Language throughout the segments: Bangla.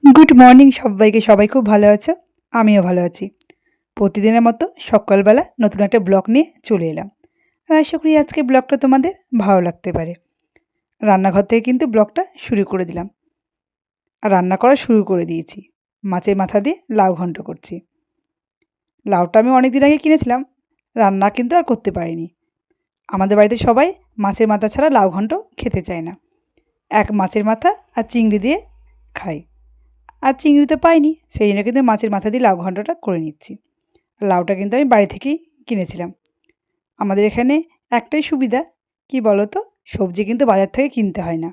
গুড মর্নিং সবাইকে। সবাই খুব ভালো আছো, আমিও ভালো আছি। প্রতিদিনের মতো সকালবেলা নতুন একটা ব্লগ নিয়ে চলে এলাম। আর আশা করি আজকে ব্লগটা তোমাদের ভালো লাগতে পারে। রান্নাঘর থেকে কিন্তু ব্লগটা শুরু করে দিলাম। আর রান্না করা শুরু করে দিয়েছি। মাছের মাথা দিয়ে লাউ ঘন্ট করছি। লাউটা আমি অনেক দিন আগে কিনেছিলাম, রান্না কিন্তু আর করতে পারিনি। আমাদের বাড়িতে সবাই মাছের মাথা ছাড়া লাউ ঘন্ট খেতে চায় না। এক মাছের মাথা আর চিংড়ি দিয়ে খাই। আর চিংড়ি তো পাইনি, সেই জন্য কিন্তু মাছের মাথা দিয়ে লাউ ঘন্টটা করে নিচ্ছি। লাউটা কিন্তু আমি বাড়ি থেকেই কিনেছিলাম। আমাদের এখানে একটাই সুবিধা, কি বলো তো, সবজি কিন্তু বাজার থেকে কিনতে হয় না।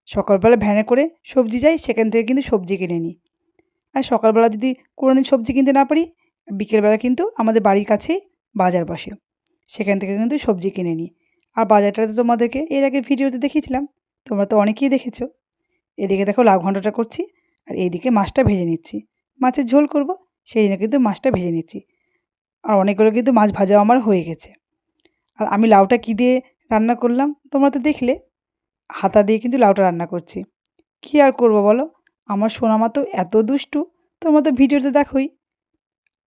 সকালবেলা ভ্যানে করে সবজি যাই, সেখান থেকে কিন্তু সবজি কিনে নিই। আর সকালবেলা যদি কোনো দিন সবজি কিনতে না পারি, বিকেলবেলা কিন্তু আমাদের বাড়ির কাছেই বাজার বসে, সেখান থেকে কিন্তু সবজি কিনে নিই। আর বাজারটা তো তোমাদেরকে এর আগে ভিডিওতে দেখিয়েছিলাম, তোমরা তো অনেকেই দেখেছো। এদিকে দেখো লাউ ঘন্টটা করছি, আর এইদিকে মাছটা ভেজে নিচ্ছি। মাছের ঝোল করব, সেই জন্য কিন্তু মাছটা ভেজে নিচ্ছি। আর অনেকগুলো কিন্তু মাছ ভাজাও আমার হয়ে গেছে। আর আমি লাউটা কী দিয়ে রান্না করলাম তোমরা তো দেখলে, হাতা দিয়ে কিন্তু লাউটা রান্না করছি। কী আর করবো বলো, আমার সোনামা তো এত দুষ্টু, তোমরা তো ভিডিওতে দেখোই।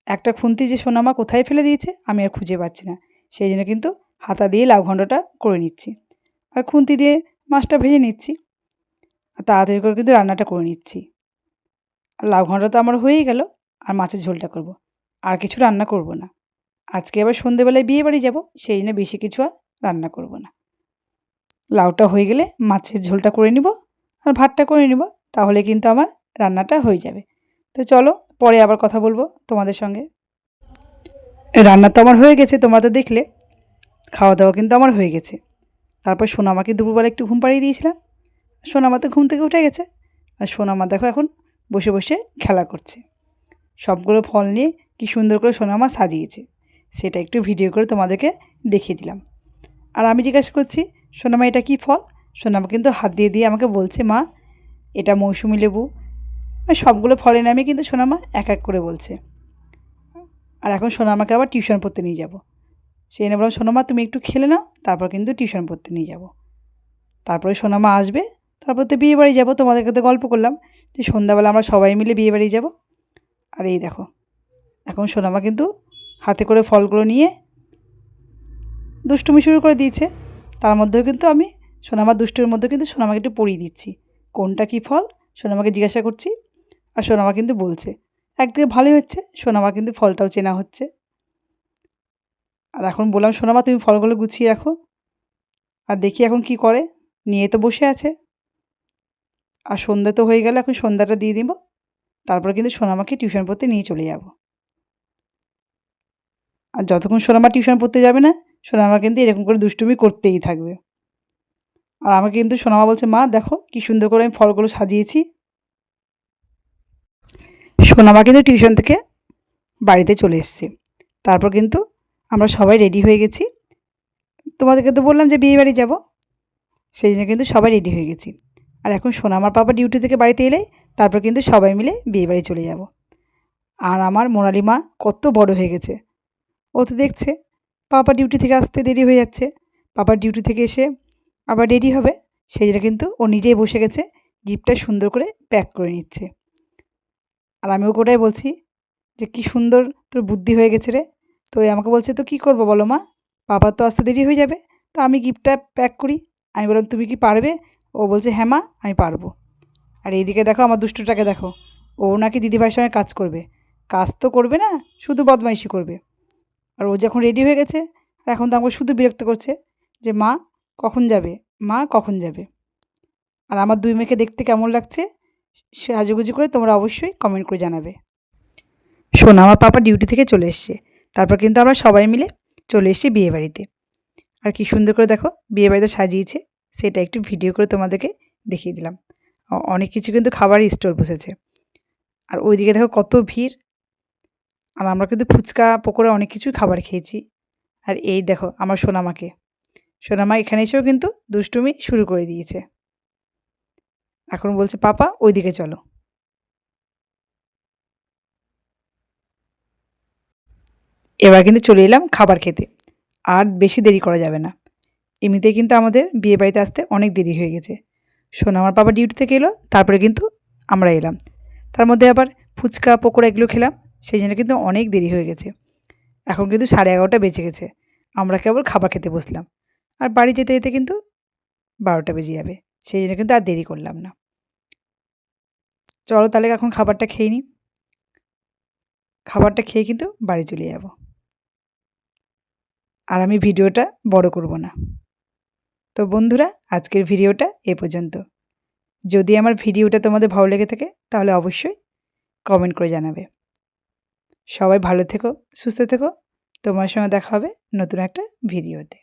একটা খুন্তি যে সোনামা কোথায় ফেলে দিয়েছে আমি আর খুঁজে পাচ্ছি না, সেই জন্য কিন্তু হাতা দিয়ে লাউ ঘন্টটা করে নিচ্ছি। আর খুন্তি দিয়ে মাছটা ভেজে নিচ্ছি, আর তাড়াতাড়ি করে কিন্তু রান্নাটা করে নিচ্ছি। আর লাউ ঘন্টা তো আমার হয়েই গেল, আর মাছের ঝোলটা করব। আর কিছু রান্না করব না। আজকে আবার সন্ধেবেলায় বিয়েবাড়ি যাব, সেই জন্য বেশি কিছু আর রান্না করব না। লাউটা হয়ে গেলে মাছের ঝোলটা করে নিব, আর ভাতটা করে নিব, তাহলে কিন্তু আমার রান্নাটা হয়ে যাবে। তো চলো, পরে আবার কথা বলবো তোমাদের সঙ্গে। রান্না তো আমার হয়ে গেছে, তোমরা তো দেখলে। খাওয়া দাওয়া কিন্তু আমার হয়ে গেছে। তারপর সোনামাকে দুপুরবেলা একটু ঘুম পাড়িয়ে দিয়েছিলাম। সোনামা তো ঘুম থেকে উঠে গেছে। আর সোনামা দেখো এখন বসে বসে খেলা করছে। সবগুলো ফল নিয়ে কী সুন্দর করে সোনামা সাজিয়েছে, সেটা একটু ভিডিও করে তোমাদেরকে দেখিয়ে দিলাম। আর আমি জিজ্ঞাসা করছি, সোনামা এটা কী ফল? সোনামা কিন্তু হাত দিয়ে দিয়ে আমাকে বলছে, মা এটা মৌসুমি লেবু। আর সবগুলো ফলের নামে কিন্তু সোনামা এক এক করে বলছে। আর এখন সোনামাকে আবার টিউশন পড়তে নিয়ে যাব। সেই জন্য বললাম, সোনামা তুমি একটু খেলে নাও, তারপর কিন্তু টিউশন পড়তে নিয়ে যাব। তারপরে সোনামা আসবে, তারপর তো বিয়েবাড়ি যাব। তোমাদেরকে তো গল্প করলাম যে সন্ধ্যাবেলা আমরা সবাই মিলে বিয়েবাড়ি যাব। আর এই দেখো, এখন সোনামা কিন্তু হাতে করে ফলগুলো নিয়ে দুষ্টুমি শুরু করে দিয়েছে। তার মধ্যেও কিন্তু আমি সোনামার দুষ্টুর মধ্যে কিন্তু সোনামাকে একটু পড়িয়ে দিচ্ছি কোনটা কী ফল। সোনামাকে জিজ্ঞাসা করছি, আর সোনামা কিন্তু বলছে। একদিকে ভালোই হচ্ছে, সোনামা কিন্তু ফলটাও চেনা হচ্ছে। আর এখন বললাম, সোনামা তুমি ফলগুলো গুছিয়ে রাখো, আর দেখি এখন কি করে। নিয়ে তো বসে আছে। আর সন্ধ্যা তো হয়ে গেল, এখন সন্ধ্যাটা দিয়ে দিব। তারপরে কিন্তু সোনামাকে টিউশন পড়তে নিয়ে চলে যাব। আর যতক্ষণ সোনামা টিউশন পড়তে যাবে না, সোনামা কিন্তু এরকম করে দুষ্টুমি করতেই থাকবে। আর আমাকে কিন্তু সোনামা বলছে, মা দেখো কী সুন্দর করে আমি ফলগুলো সাজিয়েছি। সোনামা কিন্তু টিউশন থেকে বাড়িতে চলে এসছে। তারপর কিন্তু আমরা সবাই রেডি হয়ে গেছি। তোমাদেরকে তো বললাম যে বিয়েবাড়ি যাব, সেই জন্য কিন্তু সবাই রেডি হয়ে গেছি। আর এখন সোনামার পাপা ডিউটি থেকে বাড়িতে এলেই তারপর কিন্তু সবাই মিলে বিয়েবাড়ি চলে যাব। আর আমার মোনালি মা কত বড় হয়ে গেছে, ও তো দেখছে পাপা ডিউটি থেকে আসতে দেরি হয়ে যাচ্ছে। পাপা ডিউটি থেকে এসে আবার রেডি হবে, সেই জন্য কিন্তু ও নিজেই বসে গেছে, গিফটটা সুন্দর করে প্যাক করে নিচ্ছে। আর আমি ওকে ওটাই বলছি যে কী সুন্দর তোর বুদ্ধি হয়ে গেছে রে। তো এ আমাকে বলছে, তো কী করবো বলো মা, পাপার তো আসতে দেরি হয়ে যাবে, তো আমি গিফটটা প্যাক করি। আমি বললাম, তুমি কি পারবে? ও বলছে, হ্যাঁ মা আমি পারবো। আর এইদিকে দেখো আমার দুষ্টুটাকে দেখো, ও নাকি দিদিভাইয়ের সঙ্গে কাজ করবে। কাজ তো করবে না, শুধু বদমাইশি করবে। আর ও যখন রেডি হয়ে গেছে, এখন তো আমাকে শুধু বিরক্ত করছে যে মা কখন যাবে, মা কখন যাবে। আর আমার দুই মেয়েকে দেখতে কেমন লাগছে সাজুগুজু করে তোমরা অবশ্যই কমেন্ট করে জানাবে। শোনো, আমার পাপা ডিউটি থেকে চলে এসছে। তারপর কিন্তু আমরা সবাই মিলে চলে এসেছি বিয়েবাড়িতে। আর কি সুন্দর করে দেখো বিয়েবাড়িতে সাজিয়েছে, সেটা একটু ভিডিও করে তোমাদেরকে দেখিয়ে দিলাম। অনেক কিছু কিন্তু খাবারের স্টল বসেছে। আর ওইদিকে দেখো কত ভিড়। আর আমরা কিন্তু ফুচকা পকোড়া অনেক কিছুই খাবার খেয়েছি। আর এই দেখো আমার সোনামাকে, সোনামা এখানে এসেও কিন্তু দুষ্টুমি শুরু করে দিয়েছে। এখন বলছে, পাপা ওইদিকে চলো। এবার কিন্তু চলে এলাম খাবার খেতে। আর বেশি দেরি করা যাবে না, এমনিতেই কিন্তু আমাদের বিয়েবাড়িতে আসতে অনেক দেরি হয়ে গেছে। সোনামার বাবা ডিউটি থেকে এলো, তারপরে কিন্তু আমরা এলাম। তার মধ্যে আবার ফুচকা পকোড়া এগুলো খেলাম, সেই জন্য কিন্তু অনেক দেরি হয়ে গেছে। এখন কিন্তু 11:30 বেজে গেছে। আমরা কেবল খাবার খেতে বসলাম। আর বাড়ি যেতে যেতে কিন্তু 12টা বেজে যাবে। সেই জন্য কিন্তু আর দেরি করলাম না। চলো তাহলে এখন খাবারটা খেয়ে নিই। খাবারটা খেয়ে কিন্তু বাড়ি চলে যাব। আর আমি ভিডিওটা বড় করব না। তো বন্ধুরা, আজকের ভিডিওটা এ পর্যন্ত। যদি আমার ভিডিওটা তোমাদের ভালো লেগে থাকে তাহলে অবশ্যই কমেন্ট করে জানাবে। সবাই ভালো থেকো, সুস্থ থেকো। তোমার সঙ্গে দেখা হবে নতুন একটা ভিডিওতে।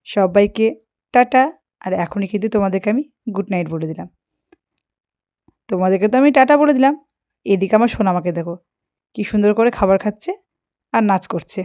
সবাইকে টাটা। আর এখনই কিন্তু তোমাদেরকে আমি গুড নাইট বলে দিলাম। তোমাদেরকে তো আমি টাটা বলে দিলাম। এদিকে আমার সোনামাকে দেখো, কি সুন্দর করে খাবার খাচ্ছে আর নাচ করছে।